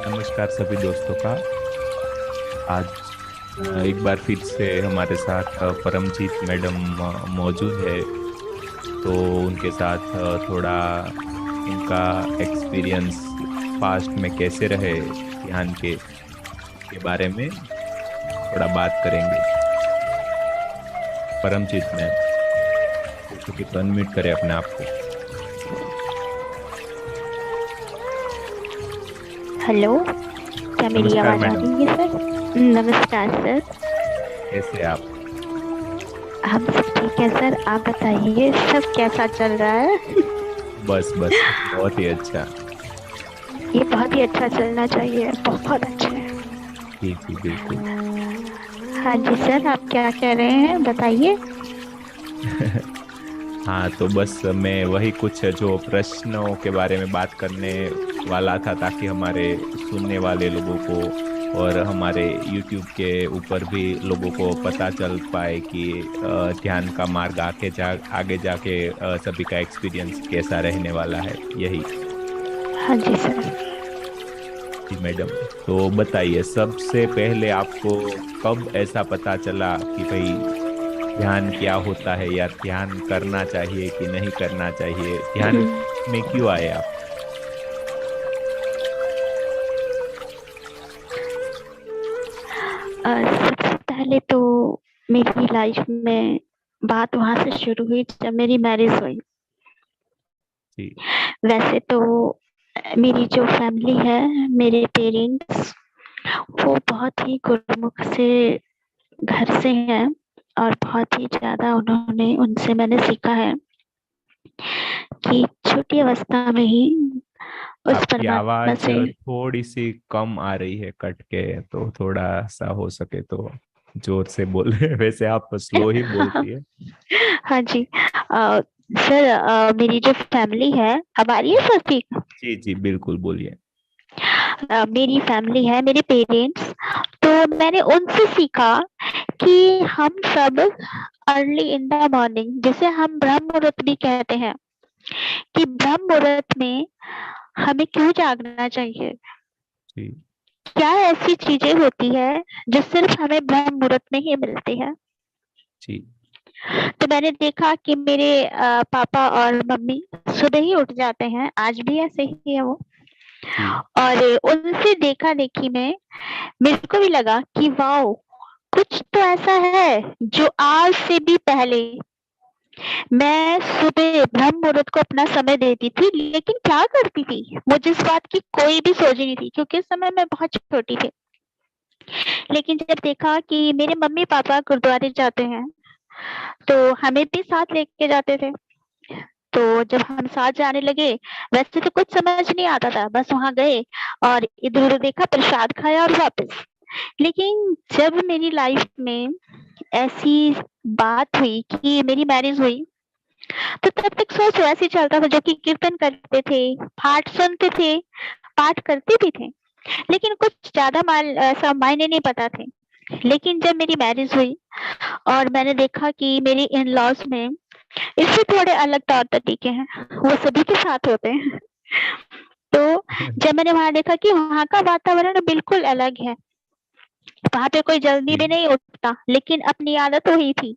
नमस्कार सभी दोस्तों का। आज एक बार फिर से हमारे साथ परमजीत मैडम मौजूद है। तो उनके साथ थोड़ा उनका एक्सपीरियंस पास्ट में कैसे रहे ध्यान के बारे में थोड़ा बात करेंगे। परमजीत मैम, हो सके तो अनम्यूट करें अपने आप को। हेलो। क्या मेरी नमस्कार आवाज़ आ मैडम, रही है सर? नमस्कार सर। कैसे हैं आप? हम सब ठीक है सर, आप बताइए सब कैसा चल रहा है? बस बस बहुत ही अच्छा। ये बहुत ही अच्छा चलना चाहिए, बहुत अच्छा है। जी जी बिल्कुल। हाँ जी सर, आप क्या कह रहे हैं बताइए। हाँ, तो बस मैं वही कुछ जो प्रश्नों के बारे में बात करने वाला था, ताकि हमारे सुनने वाले लोगों को और हमारे YouTube के ऊपर भी लोगों को पता चल पाए कि ध्यान का मार्ग आगे जाके सभी का एक्सपीरियंस कैसा रहने वाला है, यही। हाँ जी सर। जी मैडम, तो बताइए सबसे पहले आपको कब ऐसा पता चला कि भाई ध्यान क्या होता है, या ध्यान करना चाहिए कि नहीं करना चाहिए, ध्यान में क्यों आए आप? सबसे पहले तो मेरी लाइफ में बात वहां से शुरू हुई जब मेरी मैरिज हुई। जी। वैसे तो मेरी जो फैमिली है, मेरे पेरेंट्स वो बहुत ही गुरुमुख से घर से हैं, और बहुत ही ज़्यादा उन्होंने उनसे मैंने सीखा है कि छोटी अवस्था में ही उस आपकी परमात्मा आवाज से। थोड़ी सी कम आ रही है, कट के, तो थोड़ा सा हो सके तो जोर से बोले। वैसे आप स्लो ही बोलती है। हाँ जी। सर, मेरी जो फैमिली है, अब आ रही है सर ठीक? जी जी बिल्कुल, बोलिए। मेरी फैमिली है, मेरे पेरेंट्स, तो मैंने उनसे सीखा कि हम सब अर्ली इन द मॉर्निंग, जिसे हम ब्रह्म मुहूर्त भी कहते हैं, कि ब्रह्म मुहूर्त में हमें क्यों जागना चाहिए। जी क्या ऐसी चीजें होती है जो सिर्फ हमें ब्रह्म मुहूर्त में ही मिलती है। जी तो मैंने देखा कि मेरे पापा और मम्मी सुबह ही उठ जाते हैं, आज भी ऐसे ही है वो। जी और उनसे देखा देखी में मेरे को भी लगा कि वाओ, कुछ तो ऐसा है जो आज से भी पहले मैं सुबह ब्रह्म मुहूर्त को अपना समय देती थी, लेकिन क्या करती थी मुझे इस बात की कोई भी सोच ही नहीं थी, क्योंकि उस समय मैं बहुत छोटी थी। लेकिन जब देखा कि मेरे मम्मी पापा गुरुद्वारे जाते हैं, तो हमें भी साथ लेके जाते थे। तो जब हम साथ जाने लगे, वैसे तो कुछ समझ नहीं आता था, बस वहां गए और इधर उधर देखा, प्रसाद खाया और वापस। लेकिन जब मेरी लाइफ में ऐसी बात हुई कि मेरी मैरिज हुई, तो तब तक सोच ऐसे ही चलता था, जो कि कीर्तन करते थे, पाठ सुनते थे, पाठ करते भी थे, लेकिन कुछ ज्यादा ऐसा मायने नहीं पता थे। लेकिन जब मेरी मैरिज हुई और मैंने देखा कि मेरी इन लॉज में इससे थोड़े अलग तौर तरीके हैं, वो सभी के साथ होते हैं। तो जब मैंने वहां देखा कि वहां का वातावरण बिल्कुल अलग है, वहां पे कोई जल्दी भी जी नहीं उठता, लेकिन अपनी आदत हुई थी।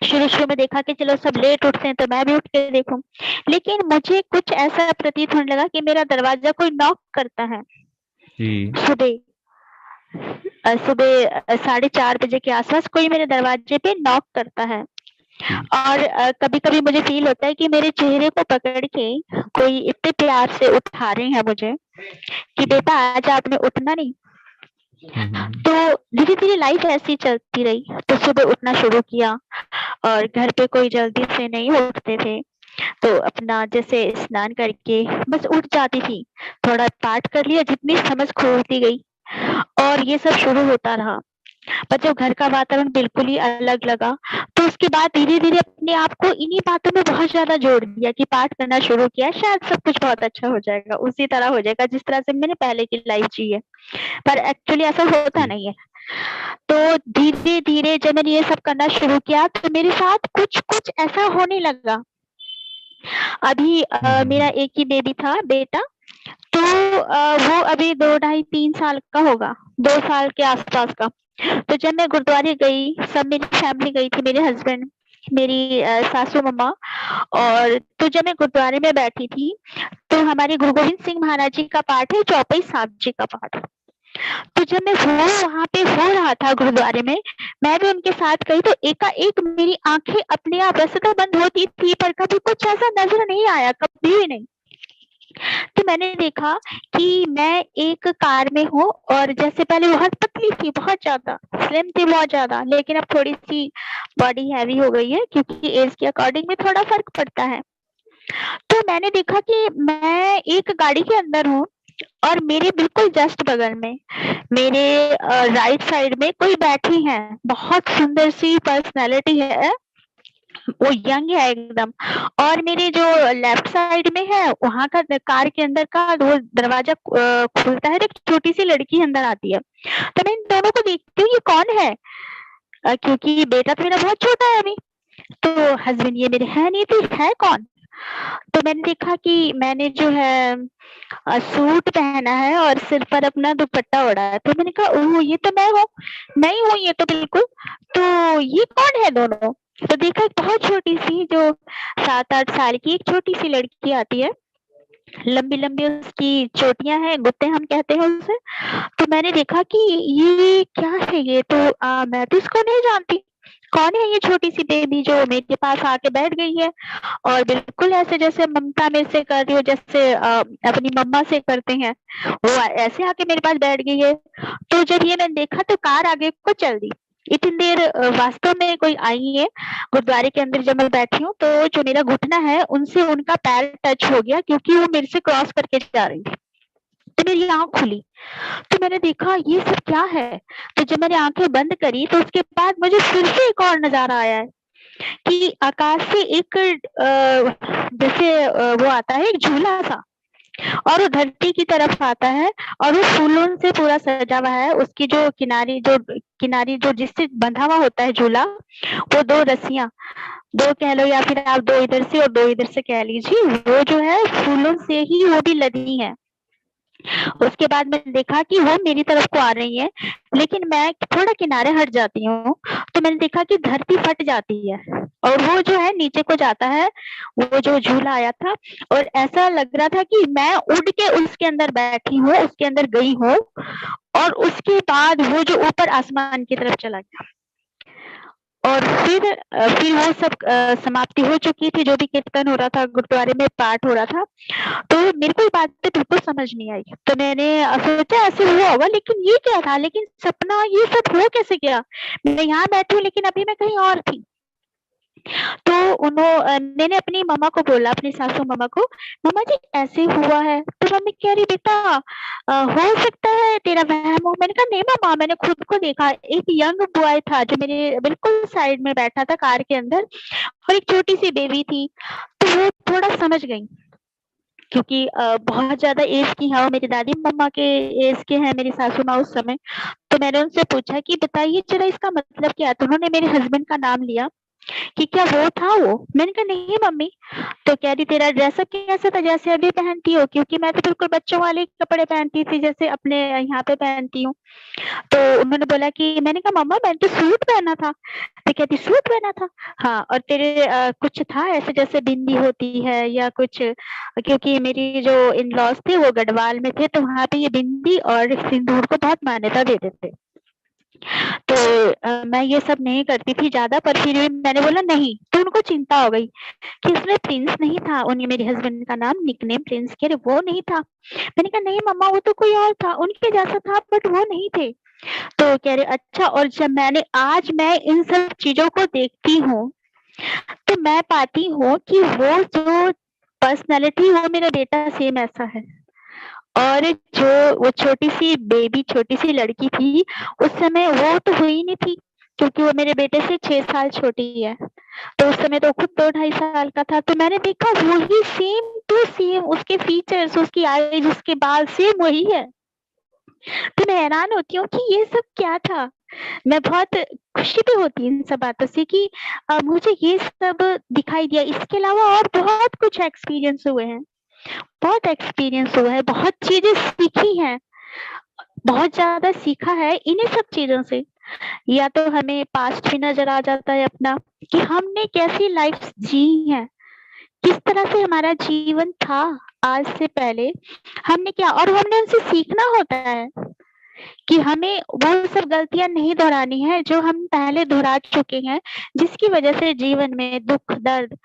शुरू शुरू में देखा कि चलो सब लेट उठते हैं, तो मैं भी उठ के देखूं। लेकिन मुझे कुछ ऐसा प्रतीत होने लगा कि मेरा दरवाजा कोई नॉक करता है जी सुबह। सुबह 4:30 बजे के आसपास कोई मेरे दरवाजे पे नॉक करता है। जी और कभी-कभी मुझे फ़ील होता है कि मेरे चेहरे को पकड़ के कोई इतने प्यार से उठा रहे हैं मुझे, कि जी। बेटा आज आपने उठना नहीं। हम्म। तो धीरे-धीरे लाइफ ऐसी चलती रही। तो सुबह उठना शुरू किया, और घर पे कोई जल्दी से नहीं उठते थे, तो अपना जैसे स्नान करके बस उठ जाती थी। थोड़ा पाठ कर लिया, जितनी समझ खुलती गई, और ये सब शुरू होता रहा। पर जब घर का वातावरण बिल्कुल ही अलग लगा, तो उसके बाद धीरे-धीरे अपने आप को इन्हीं बातों में बहुत ज़्यादा जोड़ दिया कि पाठ करना शुरू किया, शायद सब कुछ बहुत अच्छा हो जाएगा, उसी तरह हो जाएगा जिस तरह से मैंने पहले की लाइफ जी है। पर एक्चुअली ऐसा होता जी नहीं है। तो धीरे-धीरे जब मैंने ये सब करना शुरू किया, तो मेरे साथ कुछ-कुछ ऐसा होने लगा। अभी मेरा हम्म। एक ही बेबी था, बेटा, तो वो अभी 2 ढाई 3 साल का होगा, 2 साल के आस-पास का। तो जब मैं गुरुद्वारे गई, सब मेरी फैमिली गई थी, मेरे हस्बैंड, मेरी सासू मम्मा, और तो जब मैं गुरुद्वारे में बैठी थी, तो हमारे गुरु गोविंद सिंह महाराज जी का पाठ है, चौपाई सात जी का पाठ। तो जब मैं वो वहाँ पे हो रहा था गुरुद्वारे में, मैं भी उनके साथ गई, तो एकाएक मेरी आँखें अपने आप वैसे तो बंद होती थी, पर कभी कुछ ऐसा नज़र नहीं आया, कभी भी नहीं। तो मैंने देखा कि मैं एक कार में हूँ, और जैसे पहले बहुत पतली थी, बहुत ज़्यादा, स्लिम थी बहुत ज़्यादा, लेकिन अब थोड़ी-सी बॉडी हैवी हो गई है, क्योंकि एज के अकॉर्डिंग में थोड़ा फ़र्क पड़ता है। तो मैंने देखा कि मैं एक गाड़ी के अंदर हूँ, और मेरे बिल्कुल जस्ट बगल में, मेरे राइट साइड में कोई बैठी है, बहुत सुंदर सी पर्सनैलिटी है, वो यंग है एकदम, और मेरे जो लेफ्ट साइड में है, वहाँ का कार के अंदर का वो दरवाजा खुलता है, तो एक छोटी-सी लड़की अंदर आती है। तो मैं इन दोनों को देखती हूँ, ये कौन है? क्योंकि बेटा तो मेरा बहुत छोटा है अभी, तो हस्बैंड ये मेरे है नहीं, तो है कौन? तो मैंने देखा कि मैंने जो है सूट पहना है और सिर पर अपना दुपट्टा ओढ़ा है, तो मैंने कहा ओह! ये तो मैं हूँ, मैं ही हूँ ये तो बिल्कुल, तो ये कौन है दोनों? तो देखा एक बहुत छोटी-सी जो 7-8 साल की एक छोटी-सी लड़की आती है, लंबी-लंबी उसकी चोटियाँ हैं, गुत्ते हम कहते हैं उसे। तो मैंने देखा कि ये क्या है ये? तो मैं तो इसको नहीं जानती। कौन है ये छोटी-सी बेबी जो मेरे पास आके बैठ गई है, और बिल्कुल ऐसे जैसे ममता मेरे से कर रही हो, जैसे अपनी मम्मा से करते हैं, वो ऐसे आके मेरे पास बैठ गई है। तो जब ये मैंने देखा तो कार आगे को चल दी। इतनी देर वास्तव में कोई आई है, गुरुद्वारे के अंदर जब मैं बैठी हूँ, तो जो मेरा घुटना है, उनसे उनका पैर टच हो गया, क्योंकि वो मेरे से क्रॉस करके जा रही थी। तो मेरी आँख खुली, तो मैंने देखा ये सब क्या है? तो जब मैंने आँखें बंद करी, तो उसके बाद मुझे फिर से एक और नज़ारा आया है कि आकाश से एक जैसे वो आता है एक झूला-सा, और वो धरती की तरफ आता है, और वो फूलों से पूरा सजा हुआ है। उसकी जो किनारी जो जिससे बंधा हुआ होता है झूला, वो 2 रस्सियाँ, 2 कह लो, या फिर आप 2 इधर से और 2 इधर से कह लीजिए, वो जो है फूलों से ही वो भी लदी हैं। उसके बाद मैंने देखा कि वो मेरी तरफ को आ रही है, लेकिन मैं थोड़ा किनारे हट जाती हूँ, तो मैंने देखा कि धरती फट जाती है, और वो जो है नीचे को जाता है, वो जो झूला आया था, और ऐसा लग रहा था कि मैं उड़ के उसके अंदर बैठी हूँ, उसके अंदर गई हूँ, और उसके बाद वो जो ऊपर आसमान की तरफ चला गया। और फिर वो सब समाप्ति हो चुकी थी, जो भी कीर्तन हो रहा था, गुरुद्वारे में पाठ हो रहा था, तो मेरे को ये बातें बिल्कुल समझ नहीं आई। तो मैंने सोचा ऐसे हुआ होगा, लेकिन ये क्या था? लेकिन सपना ये सब हो कैसे गया? मैं यहाँ बैठी हूँ, लेकिन अभी मैं कहीं और थी। तो मैंने अपनी मम्मा को बोला, अपनी सासू मम्मा को, "मम्मा जी ऐसे हुआ है।" तो मम्मी कह रही, "बेटा हो सकता है तेरा वहम हो।" मैंने कहा, "नहीं मम्मा, मैंने खुद को देखा। एक यंग बॉय था जो मेरे बिल्कुल साइड में बैठा था कार के अंदर, और एक छोटी-सी बेबी थी।" तो वो थोड़ा समझ गई, क्योंकि बहुत ज़्यादा एज की हैं, वो मेरी दादी मम्मा के एज के हैं, मेरी सासू माँ उस समय। तो मैंने उनसे पूछा कि बताइए ज़रा इसका मतलब क्या है? तो उन्होंने मेरे हस्बैंड का नाम लिया कि क्या वो था वो? मैंने कहा नहीं मम्मी। तो कह रही तेरा ड्रेस अप कैसा था जैसे अभी पहनती हो? क्योंकि मैं तो बिल्कुल बच्चों वाले कपड़े पहनती थी, जैसे अपने यहाँ पे पहनती हूँ। तो उन्होंने बोला कि मैंने कहा मम्मा मैंने तो सूट पहना था। तो कहती सूट पहना था? हाँ, और तेरे कुछ था ऐसे जैसे बिंदी होती है या कुछ, क्योंकि मेरी जो इन-लॉज़ थे वो गढ़वाल में थे, तो वहाँ पे ये बिंदी और सिंदूर को बहुत मान्यता देते थे। तो मैं ये सब नहीं करती थी ज़्यादा, पर फिर भी मैंने बोला नहीं, तो उनको चिंता हो गई कि उसमें प्रिंस नहीं था, उन्हें मेरे हस्बैंड का नाम निकनेम प्रिंस कह रहे वो नहीं था। मैंने कहा नहीं मम्मा वो तो कोई और था, उनके जैसा था बट वो नहीं थे। तो कह रहे अच्छा, और जब आज मैं इन सब चीज़ों को देखती हूँ, तो मैं पाती हूँ कि वो जो पर्सनैलिटी वो मेरा बेटा सेम ऐसा है। और जो वो छोटी-सी बेबी छोटी-सी लड़की थी, उस समय वो तो हुई नहीं थी, क्योंकि वो मेरे बेटे से 6 साल छोटी है। तो उस समय तो खुद 2 ढाई साल का था, तो मैंने देखा वही सेम टू सेम उसके फीचर्स, उसकी आईज़, उसके बाल सेम वही है। तो मैं हैरान होती हूँ कि ये सब क्या था? मैं बहुत खुशी भी होती है इन सब बातों से कि मुझे ये सब दिखाई दिया। इसके अलावा और बहुत कुछ एक्सपीरियंस हुए हैं। बहुत एक्सपीरियंस हुआ है, बहुत चीज़ें सीखी हैं, बहुत ज़्यादा सीखा है इन्हीं सब चीज़ों से। या तो हमें पास्ट भी नज़र आ जाता है अपना, कि हमने कैसी लाइफ़ जी है, किस तरह से हमारा जीवन था आज से पहले, हमने क्या, और हमने उनसे सीखना होता है कि हमें वो सब गलतियाँ नहीं दोहरानी है जो हम पहले दोहरा चुके हैं, जिसकी वज़ह से जीवन में दुःख, दर्द,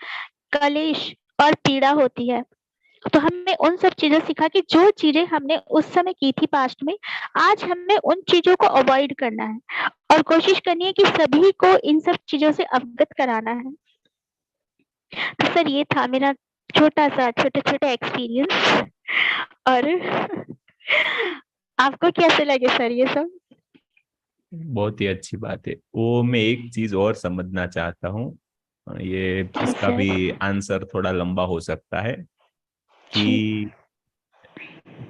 कलेश और पीड़ा होती है। तो हमने उन सब चीज़ों से सीखा कि जो चीज़ें हमने उस समय की थी पास्ट में, आज हमें उन चीज़ों को अवॉइड करना है और कोशिश करनी है कि सभी को इन सब चीज़ों से अवगत कराना है। तो सर ये था मेरा छोटा-सा, छोटा-छोटा एक्सपीरियंस। और आपको कैसे लगे सर ये सब? बहुत ही अच्छी बात है। वो मैं एक चीज और समझना चाहता हूँ, ये जी इसका भी सर। आंसर थोड़ा लंबा हो सकता है जी, कि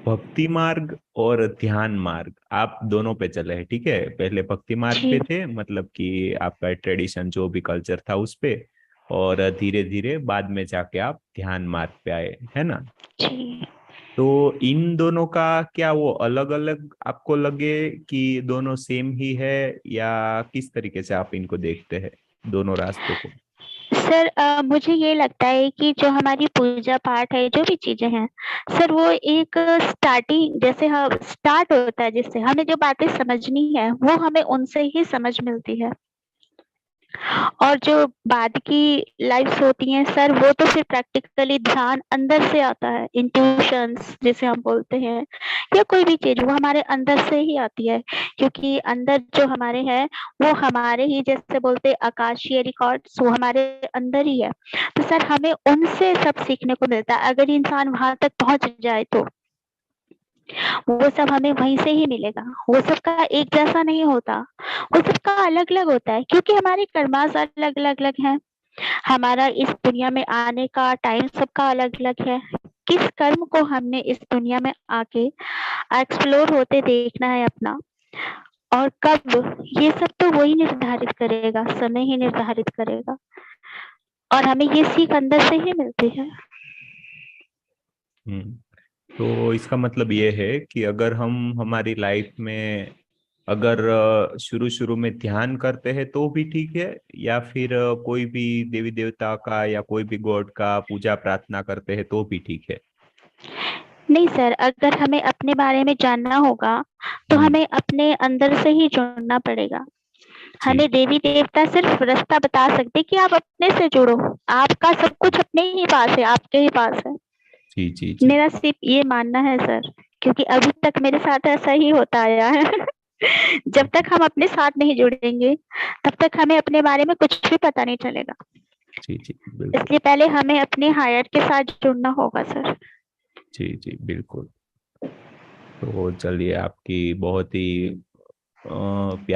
भक्ति मार्ग और ध्यान मार्ग आप दोनों पे चले हैं, ठीक है। पहले भक्ति मार्ग जी, पे थे, मतलब कि आपका ट्रेडिशन जो भी कल्चर था उस पे, और धीरे धीरे बाद में जाके आप ध्यान मार्ग पे आए, है ना। जी। तो इन दोनों का क्या वो अलग अलग आपको लगे कि दोनों सेम ही है, या किस तरीके से आप इनको देखते हैं दोनों रास्तों को? सर मुझे ये लगता है कि जो हमारी पूजा-पाठ है, जो भी चीज़ें हैं, सर वो एक स्टार्टिंग जैसे ह स्टार्ट होता है जिससे हमें जो बातें समझनी है, वो हमें उनसे ही समझ मिलती है। और जो बाद की लाइफ़्स होती हैं सर, वो तो फिर प्रैक्टिकली ध्यान अंदर से आता है, इंट्यूशंस जिसे हम बोलते हैं, या कोई भी चीज़ वो हमारे अंदर से ही आती है, क्योंकि अंदर जो हमारे हैं, वो हमारे ही जैसे बोलते हैं आकाशीय रिकॉर्ड्स, वो हमारे अंदर ही है। तो सर हमें उनसे सब सीखने को मिलता है, अगर इंसान वहाँ तक पहुँच जाए तो। वो सब हमें वहीं से ही मिलेगा, वो सबका एक जैसा नहीं होता, वो सबका अलग-अलग होता है, क्योंकि हमारे कर्मास अलग-अलग हैं। हमारा इस दुनिया में आने का टाइम सबका अलग-अलग है। किस कर्म को हमने इस दुनिया में आके एक्सप्लोर होते देखना है अपना, और कब, ये सब तो वही निर्धारित करेगा, समय ही निर्धारित करेगा, और हमें ये सीख अंदर से ही मिलती है। हम्म। तो इसका मतलब ये है कि अगर हम हमारी लाइफ में अगर शुरू शुरू में ध्यान करते हैं तो भी ठीक है, या फिर कोई भी देवी देवता का या कोई भी गॉड का पूजा प्रार्थना करते हैं तो भी ठीक है? नहीं सर, अगर हमें अपने बारे में जानना होगा, तो हम्म। हमें अपने अंदर से ही जुड़ना पड़ेगा। जी हमें देवी-देवता सिर्फ रास्ता बता सकते हैं कि आप अपने से जुड़ो, आपका सब कुछ अपने ही पास है, आपके ही पास है। जी जी जी। मेरा सिर्फ ये मानना है सर, क्योंकि अभी तक मेरे साथ ऐसा ही होता आया है। जब तक हम अपने साथ नहीं जुड़ेंगे, तब तक हमें अपने बारे में कुछ भी पता नहीं चलेगा। जी जी बिल्कुल। इसलिए पहले हमें अपने हायर के साथ जुड़ना होगा सर। जी जी बिल्कुल। तो चलिए, आपकी बहुत ही प्यारी